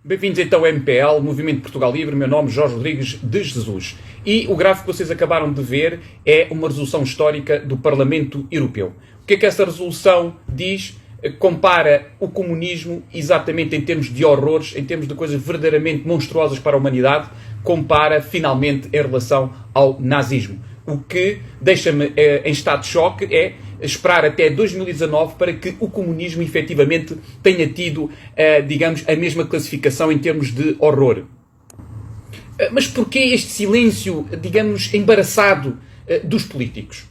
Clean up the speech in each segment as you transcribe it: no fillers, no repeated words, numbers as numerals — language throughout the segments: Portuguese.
Bem-vindos então ao MPL, Movimento Portugal Livre, meu nome é Jorge Rodrigues de Jesus. E o gráfico que vocês acabaram de ver é uma resolução histórica do Parlamento Europeu. O que é que essa resolução diz? Compara o comunismo exatamente em termos de horrores, em termos de coisas verdadeiramente monstruosas para a humanidade, compara finalmente em relação ao nazismo. O que deixa-me em estado de choque é esperar até 2019 para que o comunismo efetivamente tenha tido, digamos, a mesma classificação em termos de horror. Mas porquê este silêncio, digamos, embaraçado dos políticos?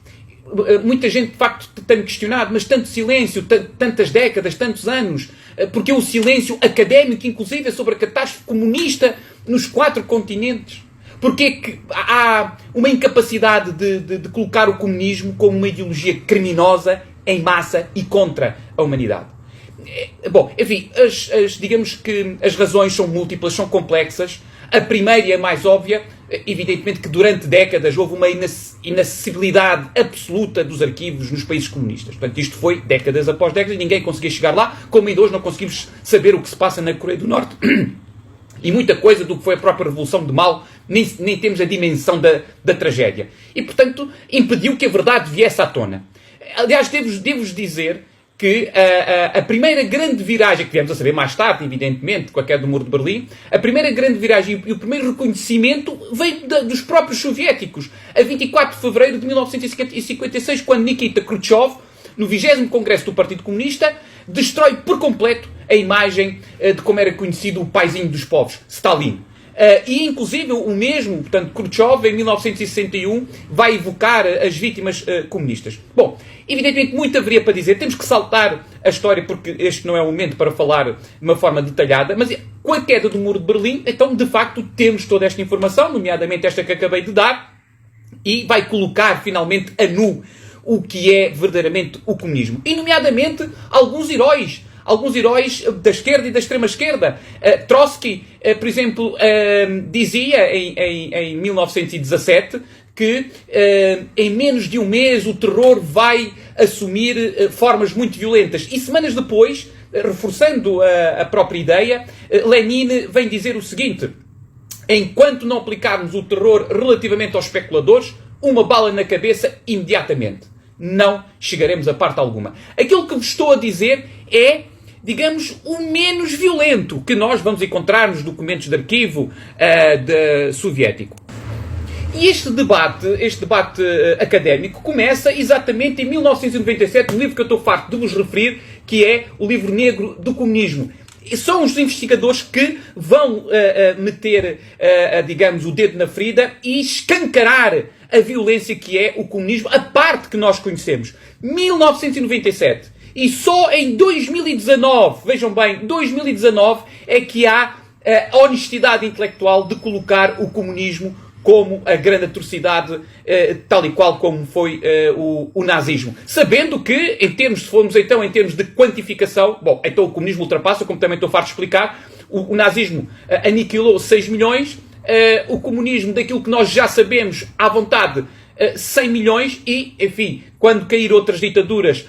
Muita gente, de facto, tem questionado, mas tanto silêncio, tantas décadas, tantos anos, porque o silêncio académico, inclusive, sobre a catástrofe comunista nos 4 continentes? Porque é que há uma incapacidade de colocar o comunismo como uma ideologia criminosa, em massa e contra a humanidade? Bom, enfim, digamos que as razões são múltiplas, são complexas. A primeira e a mais óbvia, evidentemente que durante décadas houve uma inacessibilidade absoluta dos arquivos nos países comunistas. Portanto, isto foi décadas após décadas, ninguém conseguia chegar lá, como ainda hoje não conseguimos saber o que se passa na Coreia do Norte. E muita coisa do que foi a própria Revolução de Mao, nem temos a dimensão da tragédia. E, portanto, impediu que a verdade viesse à tona. Aliás, devo-vos dizer que a primeira grande viragem, que viemos a saber mais tarde, evidentemente, com a queda do Muro de Berlim, a primeira grande viragem e o primeiro reconhecimento veio dos próprios soviéticos. A 24 de fevereiro de 1956, quando Nikita Khrushchev, no 20º Congresso do Partido Comunista, destrói por completo a imagem de como era conhecido o paizinho dos povos, Stalin. E, inclusive, o mesmo, portanto, Khrushchev, em 1961, vai evocar as vítimas comunistas. Bom, evidentemente, muito haveria para dizer. Temos que saltar a história, porque este não é o momento para falar de uma forma detalhada. Mas, com a queda do Muro de Berlim, então, de facto, temos toda esta informação, nomeadamente esta que acabei de dar, e vai colocar, finalmente, a nu o que é verdadeiramente o comunismo. E, nomeadamente, alguns heróis da esquerda e da extrema-esquerda. Trotsky, por exemplo, dizia em 1917 que em menos de um mês o terror vai assumir formas muito violentas. E semanas depois, reforçando a própria ideia, Lenin vem dizer o seguinte: enquanto não aplicarmos o terror relativamente aos especuladores, uma bala na cabeça imediatamente. Não chegaremos a parte alguma. Aquilo que vos estou a dizer é, digamos, o menos violento que nós vamos encontrar nos documentos de arquivo soviético. E este debate académico começa exatamente em 1997, no livro que eu estou farto de vos referir, que é o Livro Negro do Comunismo. E são os investigadores que vão meter, digamos, o dedo na ferida e escancarar a violência que é o comunismo, a parte que nós conhecemos. 1997. E só em 2019, vejam bem, 2019 é que há a honestidade intelectual de colocar o comunismo como a grande atrocidade, tal e qual como foi o nazismo. Sabendo que, se formos então em termos de quantificação, bom, então o comunismo ultrapassa, como também estou farto de explicar, o nazismo aniquilou 6 milhões, o comunismo, daquilo que nós já sabemos à vontade, 100 milhões e, enfim, quando cair outras ditaduras,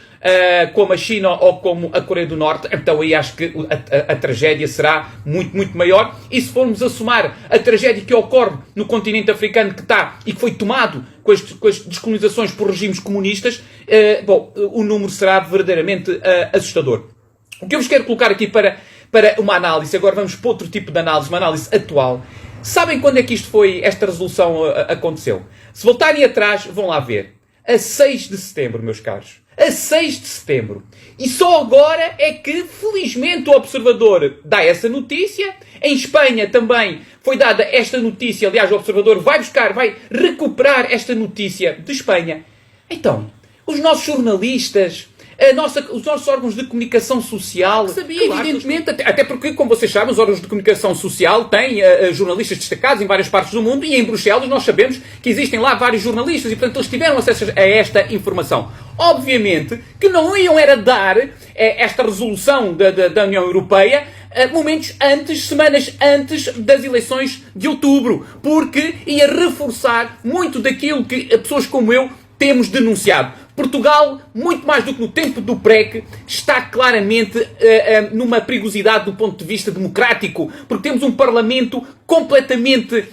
como a China ou como a Coreia do Norte, então aí acho que a tragédia será muito, muito maior. E se formos a somar a tragédia que ocorre no continente africano que está e que foi tomado com as descolonizações por regimes comunistas, bom, o número será verdadeiramente assustador. O que eu vos quero colocar aqui para uma análise, agora vamos para outro tipo de análise, uma análise atual. Sabem quando é que esta resolução aconteceu? Se voltarem atrás, vão lá ver. A 6 de setembro, meus caros. A 6 de setembro. E só agora é que, felizmente, o Observador dá essa notícia. Em Espanha também foi dada esta notícia. Aliás, o Observador vai recuperar esta notícia de Espanha. Então, os nossos jornalistas, os nossos órgãos de comunicação social, sabia, claro, evidentemente, até porque, como vocês sabem, os órgãos de comunicação social têm jornalistas destacados em várias partes do mundo, e em Bruxelas nós sabemos que existem lá vários jornalistas, e portanto eles tiveram acesso a esta informação. Obviamente que não iam era dar esta resolução da União Europeia momentos antes, semanas antes das eleições de outubro, porque ia reforçar muito daquilo que pessoas como eu temos denunciado. Portugal, muito mais do que no tempo do PREC, está claramente numa perigosidade do ponto de vista democrático, porque temos um Parlamento completamente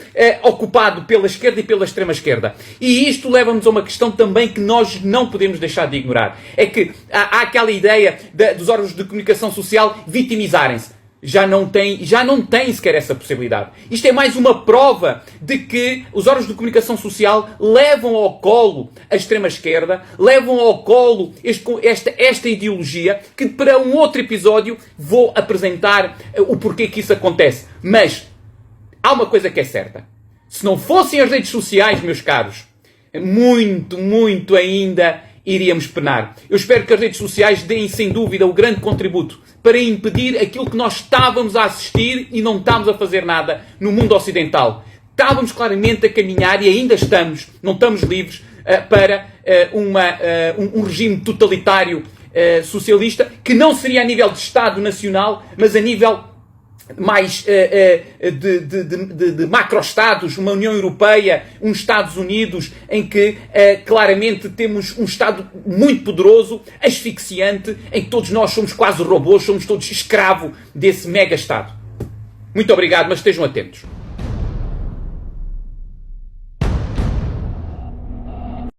ocupado pela esquerda e pela extrema-esquerda. E isto leva-nos a uma questão também que nós não podemos deixar de ignorar. É que há aquela ideia dos órgãos de comunicação social vitimizarem-se. Já não tem sequer essa possibilidade. Isto é mais uma prova de que os órgãos de comunicação social levam ao colo a extrema-esquerda, levam ao colo esta ideologia, que para um outro episódio vou apresentar o porquê que isso acontece. Mas há uma coisa que é certa. Se não fossem as redes sociais, meus caros, muito ainda iríamos penar. Eu espero que as redes sociais deem, sem dúvida, o grande contributo para impedir aquilo que nós estávamos a assistir e não estamos a fazer nada no mundo ocidental. Estávamos claramente a caminhar, e ainda estamos, não estamos livres, para um regime totalitário socialista, que não seria a nível de Estado Nacional, mas a nível mais de macro-estados, uma União Europeia, uns Estados Unidos, em que claramente temos um Estado muito poderoso, asfixiante, em que todos nós somos quase robôs, somos todos escravos desse mega-Estado. Muito obrigado, mas estejam atentos.